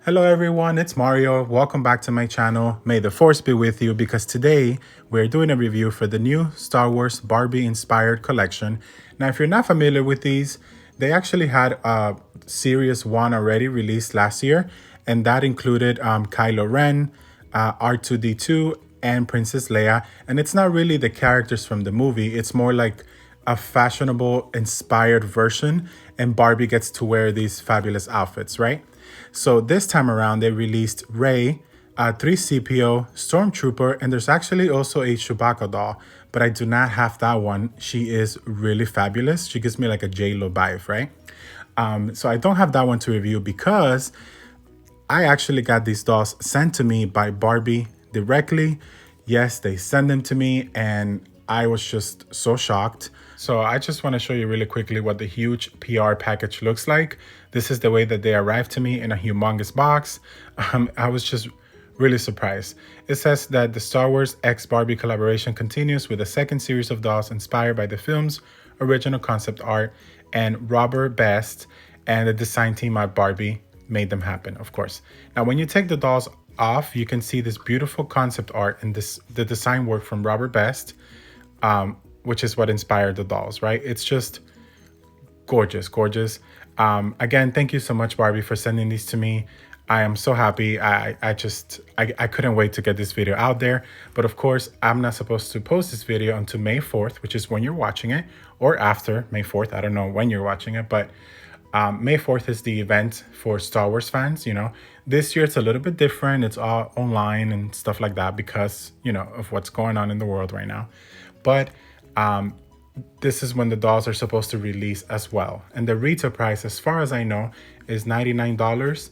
Hello everyone, it's Mario. Welcome back to my channel. May the force be with you because today we're doing a review for the new Star Wars Barbie inspired collection. Now, if you're not familiar with these, they actually had a Series 1 already released last year, and that included Kylo Ren, R2-D2, and Princess Leia. And it's not really the characters from the movie, it's more like a fashionable inspired version, and Barbie gets to wear these fabulous outfits, right? So this time around, they released Rey, 3CPO, Stormtrooper, and there's actually also a Chewbacca doll, but I do not have that one. She is really fabulous. She gives me like a J-Lo vibe, right? So I don't have that one to review because I actually got these dolls sent to me by Barbie directly. Yes, they sent them to me and I was just so shocked. So I just want to show you really quickly what the huge PR package looks like. This is the way that they arrived to me in a humongous box. I was just really surprised. It says that the Star Wars X Barbie collaboration continues with a second series of dolls inspired by the film's original concept art, and Robert Best and the design team at Barbie made them happen, of course. Now, when you take the dolls off, you can see this beautiful concept art and the design work from Robert Best, which is what inspired the dolls, right? It's just gorgeous, gorgeous. Again, thank you so much, Barbie, for sending these to me. I am so happy. I couldn't wait to get this video out there. But of course, I'm not supposed to post this video until May 4th, which is when you're watching it, or after May 4th. I don't know when you're watching it, but May 4th is the event for Star Wars fans. You know, this year it's a little bit different. It's all online and stuff like that because, you know, of what's going on in the world right now. But this is when the dolls are supposed to release as well. And the retail price, as far as I know, is $99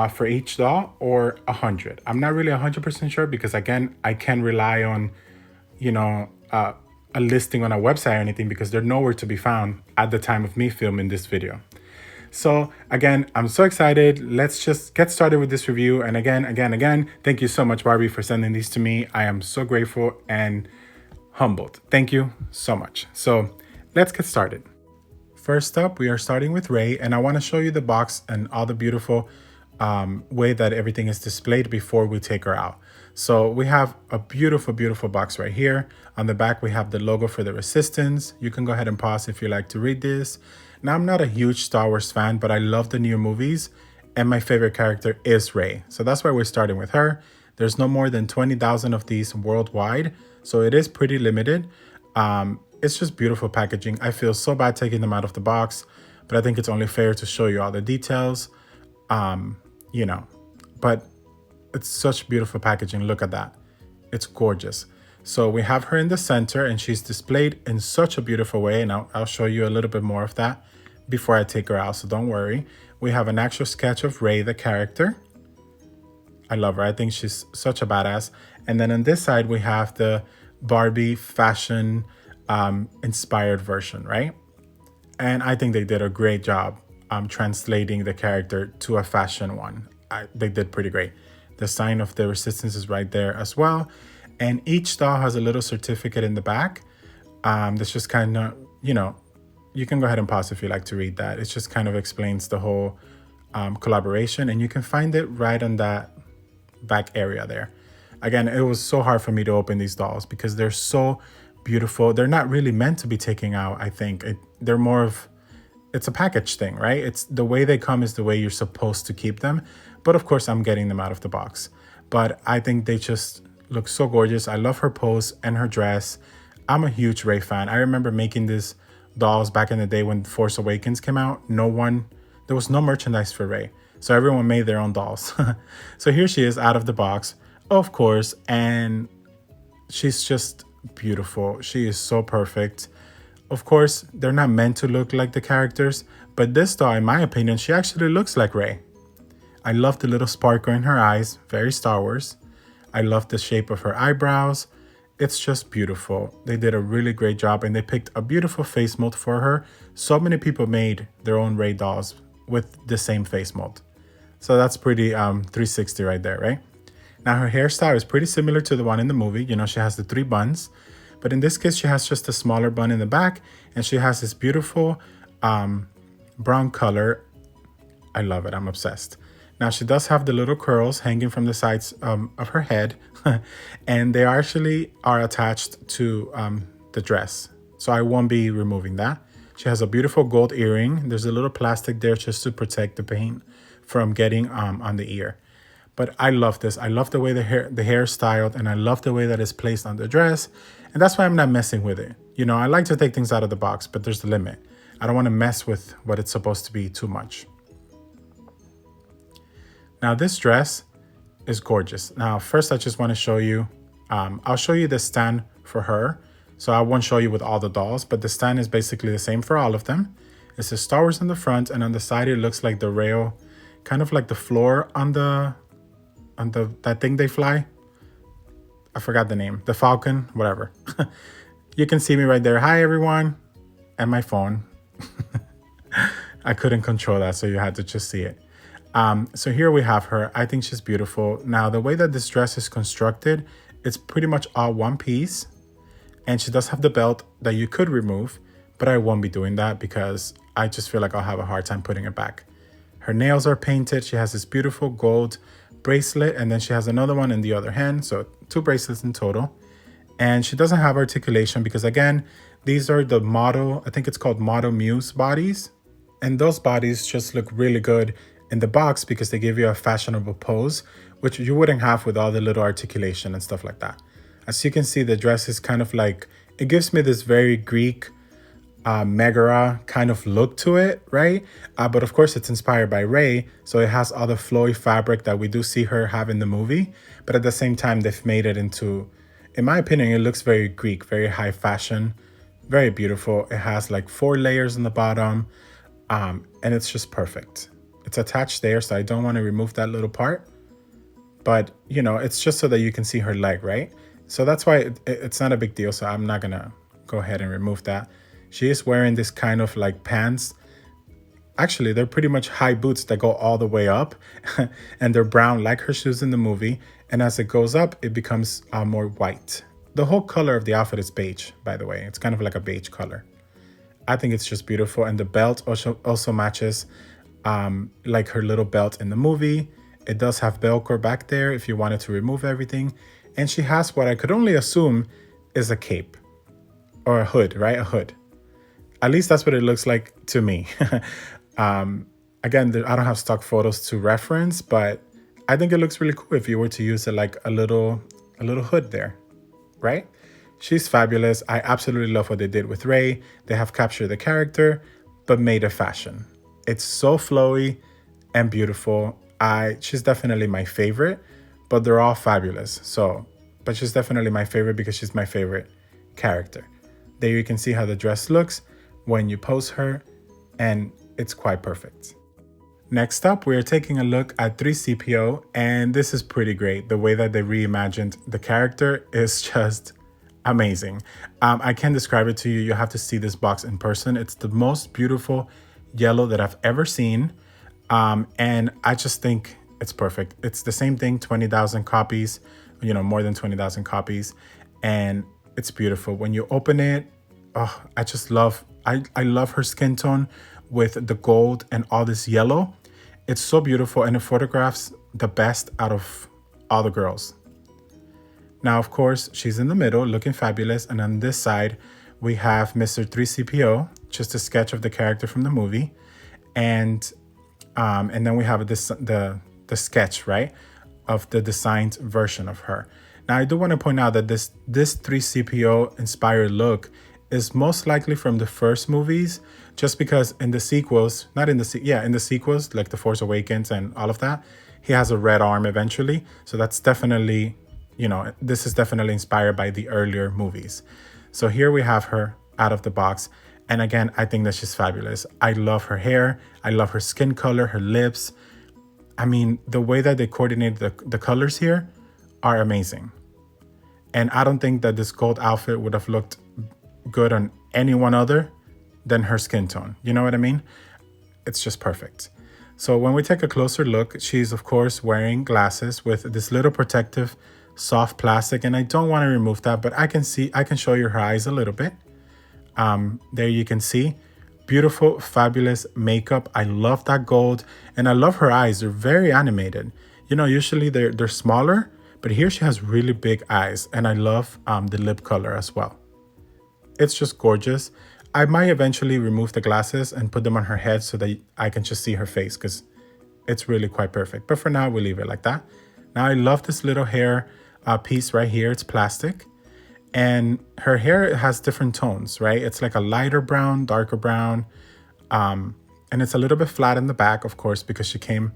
for each doll, or $100. I'm not really 100% sure because, again, I can't rely on, you know, a listing on a website or anything because they're nowhere to be found at the time of me filming this video. So again, I'm so excited. Let's just get started with this review. And again, thank you so much, Barbie, for sending these to me. I am so grateful and humbled. Thank you so much. So let's get started. First up, we are starting with Rey, and I want to show you the box and all the beautiful way that everything is displayed before we take her out. So we have a beautiful, beautiful box right here. On the back, we have the logo for the Resistance. You can go ahead and pause if you like to read this. Now, I'm not a huge Star Wars fan, but I love the new movies, and my favorite character is Rey. So that's why we're starting with her. There's no more than 20,000 of these worldwide, so it is pretty limited. It's just beautiful packaging. I feel so bad taking them out of the box, but I think it's only fair to show you all the details. You know, but it's such beautiful packaging. Look at that. It's gorgeous. So we have her in the center and she's displayed in such a beautiful way. And I'll show you a little bit more of that before I take her out. So don't worry. We have an actual sketch of Rey, the character. I love her. I think she's such a badass. And then on this side, we have the Barbie fashion inspired version, right? And I think they did a great job translating the character to a fashion one. They did pretty great. The sign of the Resistance is right there as well. And each doll has a little certificate in the back. That's just kind of, you know, you can go ahead and pause if you like to read that. It just kind of explains the whole collaboration, and you can find it right on that back area there. Again, it was so hard for me to open these dolls because they're so beautiful. They're not really meant to be taken out, I think. They're more of, it's a package thing, right? It's the way they come is the way you're supposed to keep them. But of course, I'm getting them out of the box. But I think they just look so gorgeous. I love her pose and her dress. I'm a huge Rey fan. I remember making these dolls back in the day when Force Awakens came out. There was no merchandise for Rey. So everyone made their own dolls. So here she is out of the box, of course. And she's just beautiful. She is so perfect. Of course, they're not meant to look like the characters, but this doll, in my opinion, she actually looks like Rey. I love the little sparkle in her eyes, very Star Wars. I love the shape of her eyebrows. It's just beautiful. They did a really great job, and they picked a beautiful face mold for her. So many people made their own Rey dolls with the same face mold. So that's pretty 360 right there, right? Now her hairstyle is pretty similar to the one in the movie. You know, she has the 3 buns. But in this case, she has just a smaller bun in the back, and she has this beautiful brown color. I love it. I'm obsessed. Now she does have the little curls hanging from the sides of her head, and they actually are attached to the dress. So I won't be removing that. She has a beautiful gold earring. There's a little plastic there just to protect the paint from getting on the ear. But I love this. I love the way the hair is styled, and I love the way that it's placed on the dress. And that's why I'm not messing with it. You know, I like to take things out of the box, but there's a limit. I don't want to mess with what it's supposed to be too much. Now this dress is gorgeous. Now first I just want to show you, I'll show you the stand for her. So I won't show you with all the dolls, but the stand is basically the same for all of them. It says Star Wars on the front, and on the side it looks like the rail, kind of like the floor on that thing they fly. I forgot the name, the Falcon, whatever. You can see me right there. Hi everyone, and my phone. I couldn't control that, so you had to just see it. So here we have her. I think she's beautiful. Now the way that this dress is constructed, it's pretty much all one piece, and she does have the belt that you could remove, but I won't be doing that because I just feel like I'll have a hard time putting it back. Her nails are painted. She has this beautiful gold bracelet, and then she has another one in the other hand, so 2 bracelets in total. And she doesn't have articulation because, again, these are the model, I think it's called Model Muse bodies, and those bodies just look really good in the box because they give you a fashionable pose, which you wouldn't have with all the little articulation and stuff like that. As you can see, the dress is kind of like, it gives me this very Greek Megara kind of look to it, right? But of course it's inspired by Rey, so it has all the flowy fabric that we do see her have in the movie, but at the same time they've made it into, in my opinion, it looks very Greek, very high fashion, very beautiful. It has like 4 layers on the bottom, and it's just perfect. It's attached there, so I don't want to remove that little part, but you know, it's just so that you can see her leg, right? So that's why it's not a big deal, so I'm not gonna go ahead and remove that. She is wearing this kind of like pants. Actually, they're pretty much high boots that go all the way up and they're brown like her shoes in the movie. And as it goes up, it becomes more white. The whole color of the outfit is beige, by the way. It's kind of like a beige color. I think it's just beautiful. And the belt also matches like her little belt in the movie. It does have Velcro back there if you wanted to remove everything. And she has what I could only assume is a cape or a hood, right? A hood. At least that's what it looks like to me. Again, I don't have stock photos to reference, but I think it looks really cool if you were to use it like a little hood there, right? She's fabulous. I absolutely love what they did with Rey. They have captured the character, but made it fashion. It's so flowy and beautiful. She's definitely my favorite, but they're all fabulous. But she's definitely my favorite because she's my favorite character. There you can see how the dress looks when you pose her, and it's quite perfect. Next up, we are taking a look at C-3PO, and this is pretty great. The way that they reimagined the character is just amazing. I can't describe it to you. You have to see this box in person. It's the most beautiful yellow that I've ever seen, and I just think it's perfect. It's the same thing, 20,000 copies, you know, more than 20,000 copies, and it's beautiful. When you open it, oh, I just love, I love her skin tone with the gold and all this yellow. It's so beautiful, and it photographs the best out of all the girls. Now, of course, she's in the middle looking fabulous, and on this side we have Mr. C-3PO, just a sketch of the character from the movie, and then we have the sketch, right, of the designed version of her. Now, I do want to point out that this C-3PO inspired look is most likely from the first movies, just because in the sequels, in the sequels, like The Force Awakens and all of that, he has a red arm eventually. So that's definitely, you know, this is definitely inspired by the earlier movies. So here we have her out of the box. And again, I think that she's fabulous. I love her hair. I love her skin color, her lips. I mean, the way that they coordinate the colors here are amazing. And I don't think that this gold outfit would have looked good on anyone other than her skin tone. You know what I mean? It's just perfect. So when we take a closer look, she's of course wearing glasses with this little protective soft plastic, and I don't want to remove that, but I can show you her eyes a little bit. There you can see beautiful, fabulous makeup. I love that gold, and I love her eyes. They're very animated. You know, usually they're smaller, but here she has really big eyes, and I love the lip color as well. It's just gorgeous. I might eventually remove the glasses and put them on her head so that I can just see her face, because it's really quite perfect. But for now, we'll leave it like that. Now, I love this little hair piece right here. It's plastic. And her hair has different tones, right? It's like a lighter brown, darker brown. And it's a little bit flat in the back, of course, because she came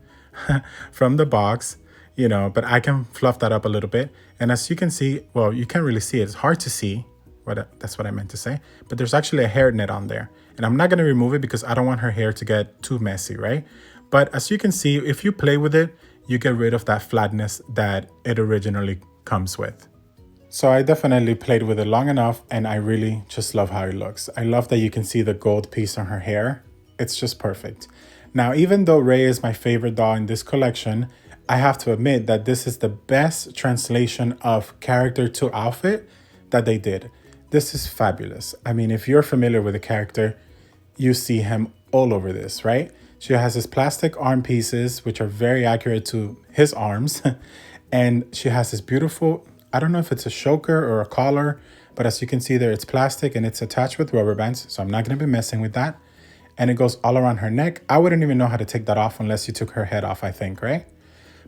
from the box, you know, but I can fluff that up a little bit. And as you can see, well, you can't really see it. It's hard to see. That's what I meant to say. But there's actually a hair net on there. And I'm not going to remove it because I don't want her hair to get too messy, right? But as you can see, if you play with it, you get rid of that flatness that it originally comes with. So I definitely played with it long enough, and I really just love how it looks. I love that you can see the gold piece on her hair. It's just perfect. Now, even though Rey is my favorite doll in this collection, I have to admit that this is the best translation of character to outfit that they did. This is fabulous. I mean, if you're familiar with the character, you see him all over this, right? She has his plastic arm pieces, which are very accurate to his arms. And she has this beautiful, I don't know if it's a choker or a collar, but as you can see there, it's plastic and it's attached with rubber bands. So I'm not going to be messing with that. And it goes all around her neck. I wouldn't even know how to take that off unless you took her head off, I think, right?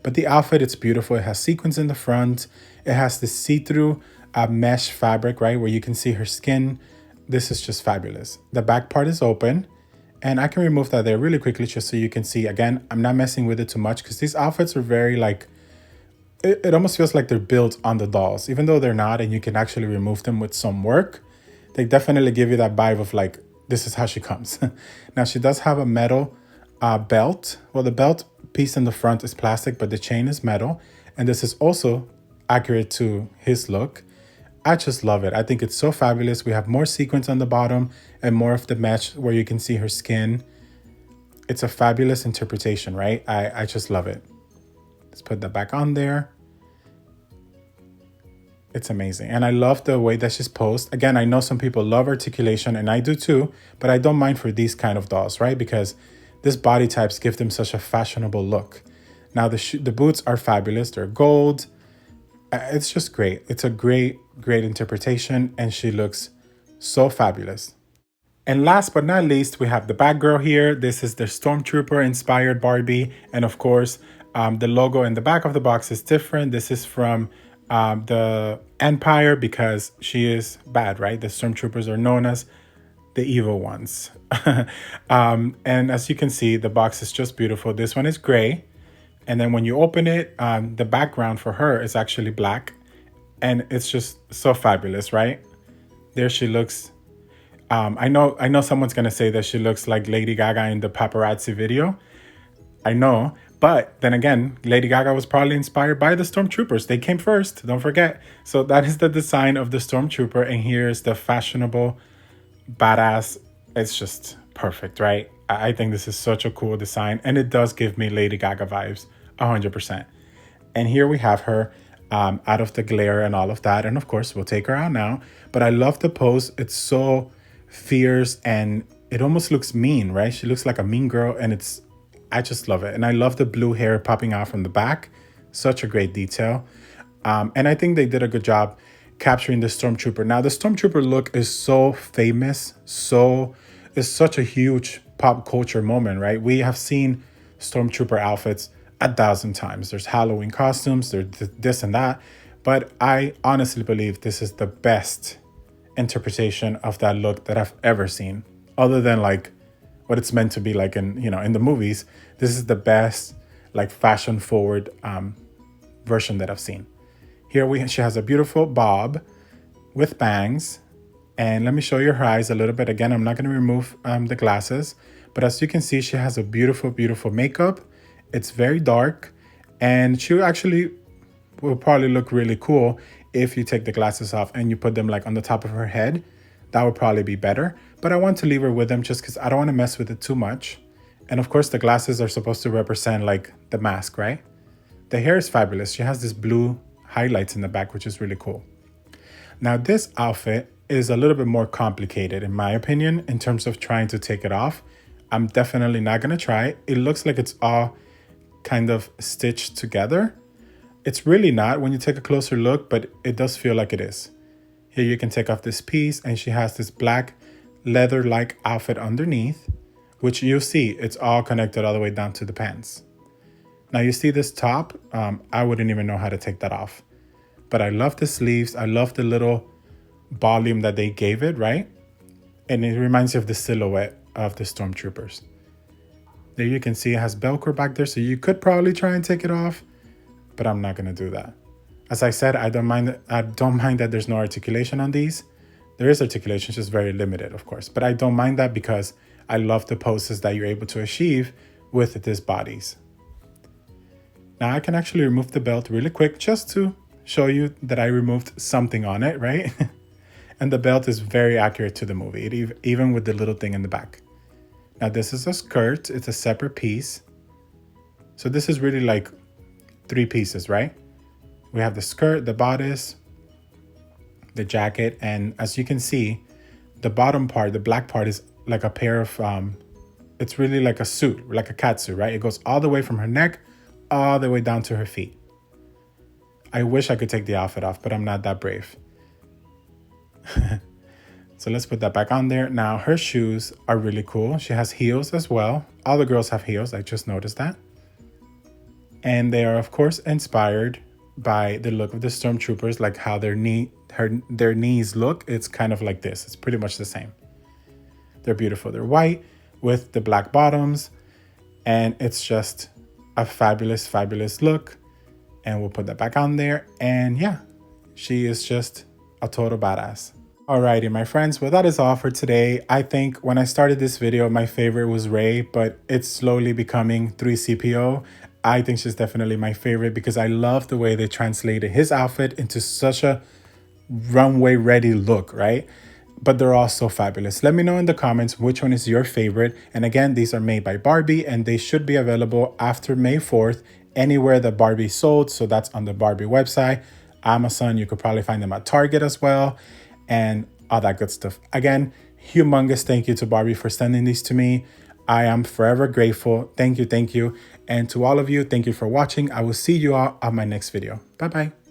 But the outfit, it's beautiful. It has sequins in the front. It has this see-through mesh fabric, right? Where you can see her skin. This is just fabulous. The back part is open. And I can remove that there really quickly just so you can see. Again, I'm not messing with it too much because these outfits are very like, it almost feels like they're built on the dolls, even though they're not, and you can actually remove them with some work. They definitely give you that vibe of like, this is how she comes. Now, she does have a metal belt. Well, the belt piece in the front is plastic, but the chain is metal. And this is also accurate to his look. I just love it. I think it's so fabulous. We have more sequins on the bottom and more of the mesh where you can see her skin. It's a fabulous interpretation, right? I just love it. Let's put that back on there. It's amazing. And I love the way that she's posed. Again, I know some people love articulation, and I do too, but I don't mind for these kind of dolls, right? Because this body types give them such a fashionable look. Now, the boots are fabulous. They're gold. It's just great. It's a great interpretation, and she looks so fabulous. And last but not least, we have the Batgirl here. This is the Stormtrooper inspired Barbie. And of course, the logo in the back of the box is different. This is from the Empire because she is bad, right? The Stormtroopers are known as the evil ones. And as you can see, the box is just beautiful. This one is gray. And then when you open it, the background for her is actually black. And it's just so fabulous, right? There she looks. I know someone's going to say that she looks like Lady Gaga in the paparazzi video. I know. But then again, Lady Gaga was probably inspired by the Stormtroopers. They came first, don't forget. So that is the design of the Stormtrooper. And here's the fashionable, badass. It's just perfect, right? I think this is such a cool design. And it does give me Lady Gaga vibes, 100%. And here we have her out of the glare and all of that. And of course, we'll take her out now. But I love the pose. It's so fierce and it almost looks mean, right? She looks like a mean girl, and I just love it. And I love the blue hair popping out from the back. Such a great detail. And I think they did a good job capturing the Stormtrooper. Now, the Stormtrooper look is so famous. It's such a huge pop culture moment, right? We have seen Stormtrooper outfits 1,000 times. There's Halloween costumes, there's this and that. But I honestly believe this is the best interpretation of that look that I've ever seen. Other than like what it's meant to be like in the movies, this is the best like fashion forward version that I've seen. Here she has a beautiful bob with bangs, and let me show you her eyes a little bit. Again, I'm not going to remove the glasses, but as you can see, she has a beautiful makeup. It's very dark, and she actually will probably look really cool if you take the glasses off and you put them like on the top of her head. That would probably be better, but I want to leave her with them just because I don't want to mess with it too much. And of course, the glasses are supposed to represent like the mask, right? The hair is fabulous. She has this blue highlights in the back, which is really cool. Now, this outfit is a little bit more complicated in my opinion in terms of trying to take it off. I'm definitely not gonna try it. It looks like it's all kind of stitched together. It's really not when you take a closer look, but it does feel like it is. Here you can take off this piece and she has this black leather-like outfit underneath, which you'll see it's all connected all the way down to the pants. Now you see this top, I wouldn't even know how to take that off. But I love the sleeves. I love the little volume that they gave it, right? And it reminds you of the silhouette of the Stormtroopers. There you can see it has Velcro back there, so you could probably try and take it off, but I'm not gonna do that. As I said, I don't mind that there's no articulation on these. There is articulation, just very limited, of course. But I don't mind that because I love the poses that you're able to achieve with these bodies. Now I can actually remove the belt really quick just to show you that I removed something on it, right? And the belt is very accurate to the movie, even with the little thing in the back. Now this is a skirt, it's a separate piece. So this is really like 3 pieces, right? We have the skirt, the bodice, the jacket, and as you can see, the bottom part, the black part is like a pair of, it's really like a suit, like a cat suit, right? It goes all the way from her neck, all the way down to her feet. I wish I could take the outfit off, but I'm not that brave. So let's put that back on there. Now her shoes are really cool. She has heels as well. All the girls have heels, I just noticed that. And they are of course inspired by the look of the Stormtroopers, like how their knees look. It's kind of like this. It's pretty much the same. They're beautiful. They're white with the black bottoms, and it's just a fabulous, fabulous look. And we'll put that back on there. And yeah, she is just a total badass. Alrighty, my friends, well, that is all for today. I think when I started this video, my favorite was Rey, but it's slowly becoming C-3PO. I think she's definitely my favorite because I love the way they translated his outfit into such a runway ready look, right? But they're all so fabulous. Let me know in the comments which one is your favorite. And again, these are made by Barbie and they should be available after May 4th, anywhere that Barbie sold. So that's on the Barbie website, Amazon. You could probably find them at Target as well, and all that good stuff. Again, humongous thank you to Barbie for sending these to me. I am forever grateful. Thank you, thank you. And to all of you, thank you for watching. I will see you all on my next video. Bye-bye.